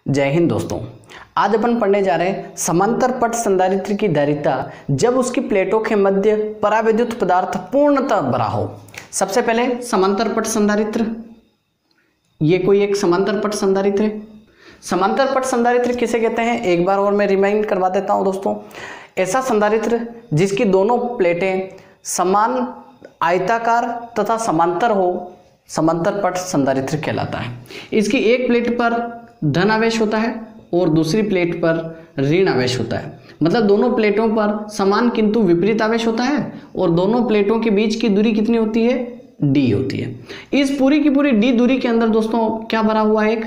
जय हिंद दोस्तों। आज अपन पढ़ने जा रहे हैं समांतर पट संधारित्र की धारिता जब उसकी प्लेटों के मध्य परावैद्युत पदार्थ पूर्णतः भरा हो। सबसे पहले समांतर पट संधारित्र, ये कोई एक समांतर पट संधारित्र है। समांतर पट संधारित्र किसे कहते हैं एक बार और मैं रिमाइंड करवा देता हूं दोस्तों। ऐसा संधारित्र जिसकी दोनों प्लेटें समान आयताकार तथा समांतर हो, समांतर पट संधारित्र कहलाता है। इसकी एक प्लेट पर धन आवेश होता है और दूसरी प्लेट पर ऋण आवेश होता है। मतलब दोनों प्लेटों पर समान किंतु विपरीत आवेश होता है और दोनों प्लेटों के बीच की दूरी कितनी होती है, d होती है। इस पूरी की पूरी d दूरी के अंदर दोस्तों क्या भरा हुआ है, एक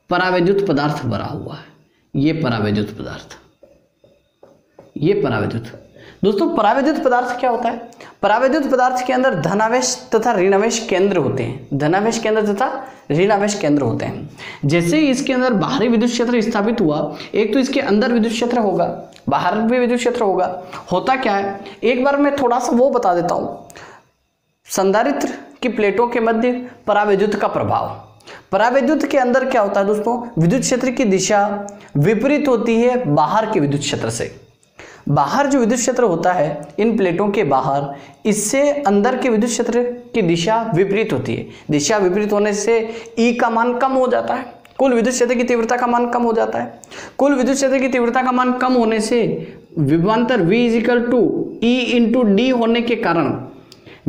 परावैद्युत पदार्थ भरा हुआ है। ये परावैद्युत पदार्थ, ये परावैद्युत दोस्तों, परावैद्युत पदार्थ क्या होता है? परावैद्युत पदार्थ के अंदर धनावेश तथा ऋणावेश केंद्र होते हैं। धनावेश केंद्र तथा ऋणावेश केंद्र होते हैं। जैसे ही इसके अंदर बाहरी विद्युत क्षेत्र स्थापित हुआ, एक तो इसके अंदर विद्युत क्षेत्र होगा, बाहर भी विद्युत क्षेत्र होगा। होता क्या है, एक बार मैं थोड़ा सा वो बता देता हूं। संधारित्र की प्लेटों के मध्य परावैद्युत का प्रभाव। परावैद्युत के अंदर क्या होता है दोस्तों, विद्युत क्षेत्र की दिशा विपरीत होती है बाहर के विद्युत क्षेत्र से। बाहर जो विद्युत क्षेत्र होता है इन प्लेटों के बाहर, इससे अंदर के विद्युत क्षेत्र की दिशा विपरीत होती है। दिशा विपरीत होने से E का मान कम हो जाता है, कुल विद्युत क्षेत्र की तीव्रता का मान कम हो जाता है। कुल विद्युत क्षेत्र की तीव्रता का मान कम होने से विभवांतर V = E × D होने के कारण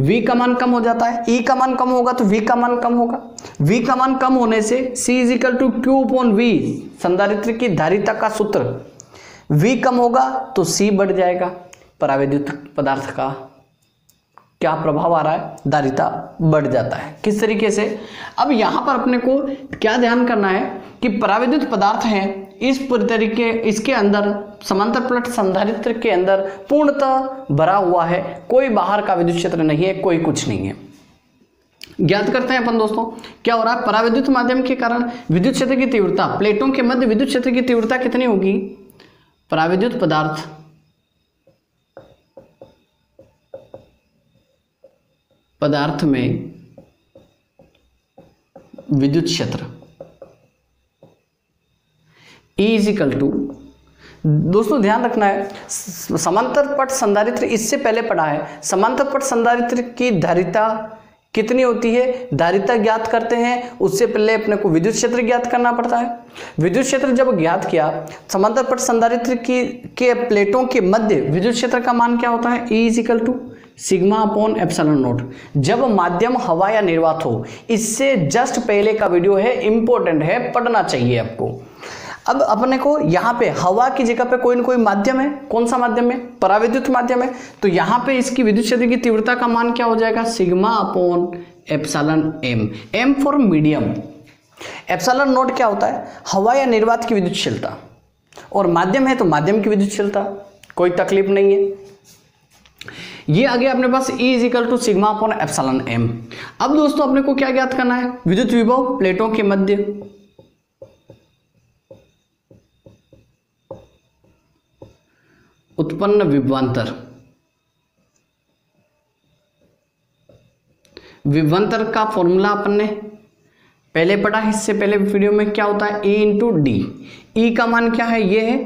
V का मान कम हो जाता है। E का मान कम होगा तो V का मान कम होगा। V का मान कम होने से C = Q/V, संधारित्र की धारिता का सूत्र, V कम होगा तो C बढ़ जाएगा। परावैद्युत पदार्थ का क्या प्रभाव आ रहा है, धारिता बढ़ जाता है। किस तरीके से, अब यहां पर अपने को क्या ध्यान करना है कि परावैद्युत पदार्थ है इस तरीके, इसके अंदर समांतर पट संधारित्र के अंदर पूर्णतः भरा हुआ है। कोई बाहर का विद्युत क्षेत्र नहीं है, कोई कुछ नहीं है। ज्ञात करते हैं अपन दोस्तों क्या हो रहा है। परावैद्युत माध्यम के कारण विद्युत क्षेत्र की तीव्रता, प्लेटों के मध्य विद्युत क्षेत्र की तीव्रता कितनी होगी, परावैद्युत पदार्थ में विद्युत क्षेत्र E दोस्तों ध्यान रखना है, समांतर पट संधारित्र इससे पहले पढ़ा है। समांतर पट संधारित्र की धारिता कितनी होती है, धारिता ज्ञात करते हैं उससे पहले अपने को विद्युत क्षेत्र ज्ञात करना पड़ता है। विद्युत क्षेत्र जब ज्ञात किया, समांतर पट संधारित्र के प्लेटों के मध्य विद्युत क्षेत्र का मान क्या होता है, E = σ/ε0। जब माध्यम हवा या निर्वात हो, इससे जस्ट पहले का वीडियो है, इंपॉर्टेंट है, पढ़ना चाहिए आपको। अब अपने को यहाँ पे हवा की जगह पे कोई ना कोई माध्यम है। कौन सा माध्यम है, परावैद्युत माध्यम है। तो यहाँ पे इसकी विद्युत क्षेत्र की तीव्रता का मान क्या हो जाएगा, σ/ε, M फॉर मीडियम। ε0 क्या होता है, हवा या निर्वात की विद्युतशीलता, और माध्यम है तो माध्यम की विद्युतशीलता, कोई तकलीफ नहीं है। ये आ गया अपने पास E = σ/ε। अब दोस्तों अपने को क्या ज्ञात करना है, विद्युत विभव प्लेटों के मध्य, उत्पन्न विभवांतर। विभवांतर का फॉर्मूला अपन ने पहले पढ़ा, इससे पहले वीडियो में। क्या होता है, E × D। E का मान क्या है, ये है,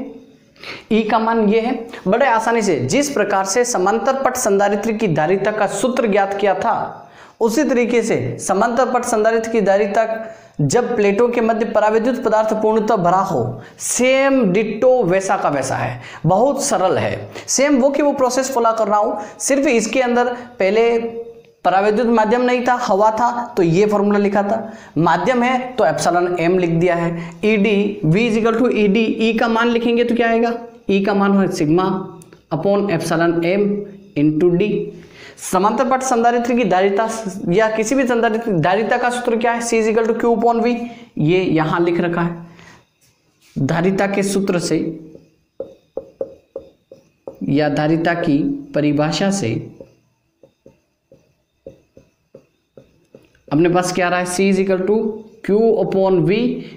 E का मान ये है। बड़े आसानी से जिस प्रकार से समांतर पट संधारित्र की धारिता का सूत्र ज्ञात किया था, उसी तरीके से समांतर पट संधारित्र की धारिता जब प्लेटों के मध्य परावैद्युत पदार्थ पूर्णतः भरा हो, सेम डिट्टो वैसा का वैसा है। बहुत सरल है, सेम वो की वो प्रोसेस फॉलो कर रहा हूं। सिर्फ इसके अंदर पहले परावैद्युत माध्यम नहीं था, हवा था, तो ये फॉर्मूला लिखा था। माध्यम है तो ε0 लिख दिया है। ED, V = ED, E का मान लिखेंगे तो क्या आएगा, E का मान है σ/ε × D। समांतर पट संधारित्र की धारिता या किसी भी संधारित्र धारिता का सूत्र क्या है, C = Q/V। ये यहां लिख रखा है। धारिता के सूत्र से या धारिता की परिभाषा से अपने पास क्या आ रहा है, C = Q/V।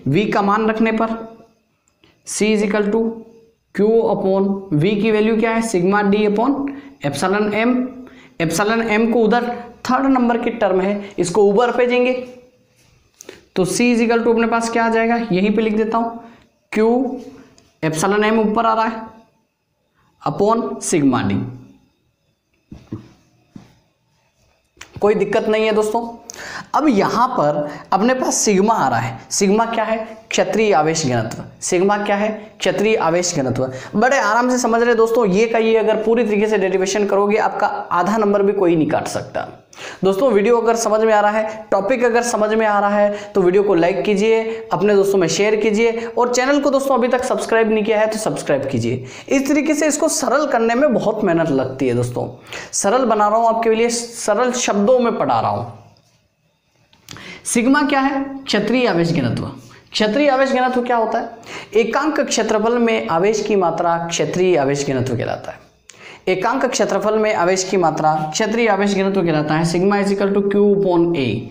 V का मान रखने पर C = Q/V की वैल्यू क्या है, σD/ε। ε को उधर थर्ड नंबर की टर्म है, इसको ऊपर भेजेंगे तो C = अपने पास क्या आ जाएगा, यहीं पे लिख देता हूं, क्यू एप्सिलॉन एम ऊपर आ रहा है अपॉन सिग्मा डी। कोई दिक्कत नहीं है दोस्तों। अब यहां पर अपने पास सिग्मा आ रहा है। सिग्मा क्या है? क्षेत्रीय आवेश घनत्व। सिग्मा क्या है? क्षेत्रीय आवेश घनत्व। बड़े आराम से समझ रहे दोस्तों, ये का ये अगर पूरी तरीके से डेरिवेशन करोगे आपका आधा नंबर भी कोई नहीं काट सकता। दोस्तों वीडियो अगर समझ में आ रहा है, टॉपिक अगर समझ में आ रहा है तो वीडियो को लाइक कीजिए, अपने दोस्तों में शेयर कीजिए और चैनल को दोस्तों अभी तक सब्सक्राइब नहीं किया है तो सब्सक्राइब कीजिए। इस तरीके से इसको सरल करने में बहुत मेहनत लगती है दोस्तों। सरल बना रहा हूं आपके लिए, सरल शब्दों में पढ़ा रहा हूं। सिग्मा क्या है? क्षेत्रीय आवेश घनत्व। क्षेत्रीय आवेश घनत्व क्या होता है? एकांक क्षेत्रफल में आवेश की मात्रा क्षेत्रीय आवेश घनत्व कहलाता है। एकांक क्षेत्रफल में आवेश की मात्रा क्षेत्रीय आवेश घनत्व कहलाता है। Sigma is equal to Q upon A.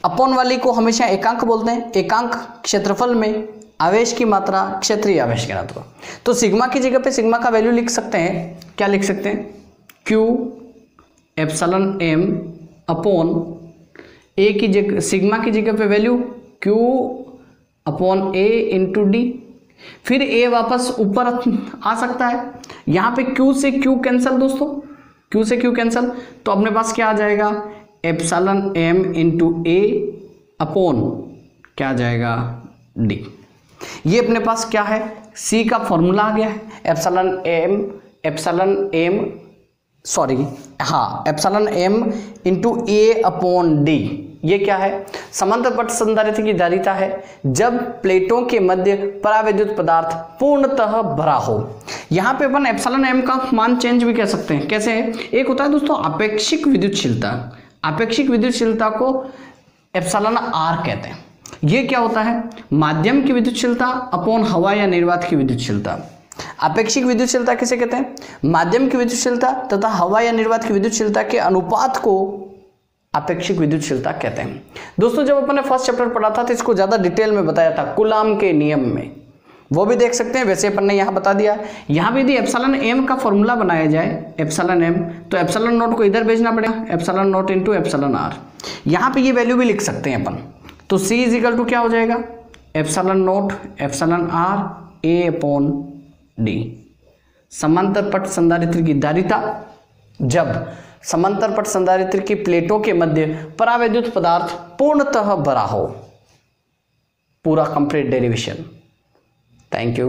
Upon वाली को हमेशा एकांक बोलते हैं। एकांक क्षेत्रफल में आवेश की मात्रा क्षेत्रीय आवेश घनत्व। तो सिग्मा की जगह पे सिग्मा का वैल्यू लिख सकते हैं। क्या लिख सकते हैं? क्यू एप्सिलॉन एम अपॉन ए की जगह, सिग्मा की जगह पे वैल्यू क्यू अपॉन ए इंटू डी। फिर ए वापस ऊपर आ सकता है। यहां पे क्यू से क्यू कैंसल दोस्तों, क्यू से क्यू कैंसल, तो अपने पास क्या आ जाएगा? एप्सिलॉन एम इंटू ए अपॉन क्या आ जाएगा? डी। ये अपने पास क्या है? सी का फॉर्मूला आ गया है। एप्सिलॉन एम इंटू ए अपॉन डी। ये क्या है? समांतर पट संधारित्र की धारिता है जब प्लेटों के मध्य परावैद्युत पदार्थ पूर्णतः भरा हो। यहां पे अपन एप्सिलॉन एम का मान चेंज भी कर सकते हैं। कैसे? एक होता है दोस्तों आपेक्षिक विद्युतशीलता। आपेक्षिक विद्युतशीलता को एप्सिलॉन आर कहते हैं। ये क्या होता है? माध्यम की विद्युतशीलता अपॉन हवा या निर्वात की विद्युतशीलता। आपेक्षिक विद्युतशीलता किसे कहते हैं? माध्यम की विद्युतशीलता तथा हवा या निर्वात की विद्युतशीलता के अनुपात को आपेक्षिक विद्युतशीलता कहते हैं। दोस्तों जब अपन ने फर्स्ट चैप्टर पढ़ा था तो इसको ज्यादा डिटेल में बताया था कूलाम के नियम में, वो भी देख सकते हैं। वैसे अपन ने यहां बता दिया। यहां भी यदि एप्सिलॉन एम का फॉर्मूला बनाया जाए एप्सिलॉन एम, तो एप्सिलॉन नॉट को इधर भेजना पड़ेगा, epsilon naught into epsilon R. यहां पे ये वैल्यू भी लिख सकते हैं अपन। तो सी इज इक्वल टू क्या हो जाएगा? Epsilon naught epsilon R A upon D. समांतर पट संधारित्र की धारिता जब समांतर पट संधारित्र की प्लेटों के मध्य परावैद्युत पदार्थ पूर्णतः भरा हो। पूरा कंप्लीट डेरिवेशन। Thank you.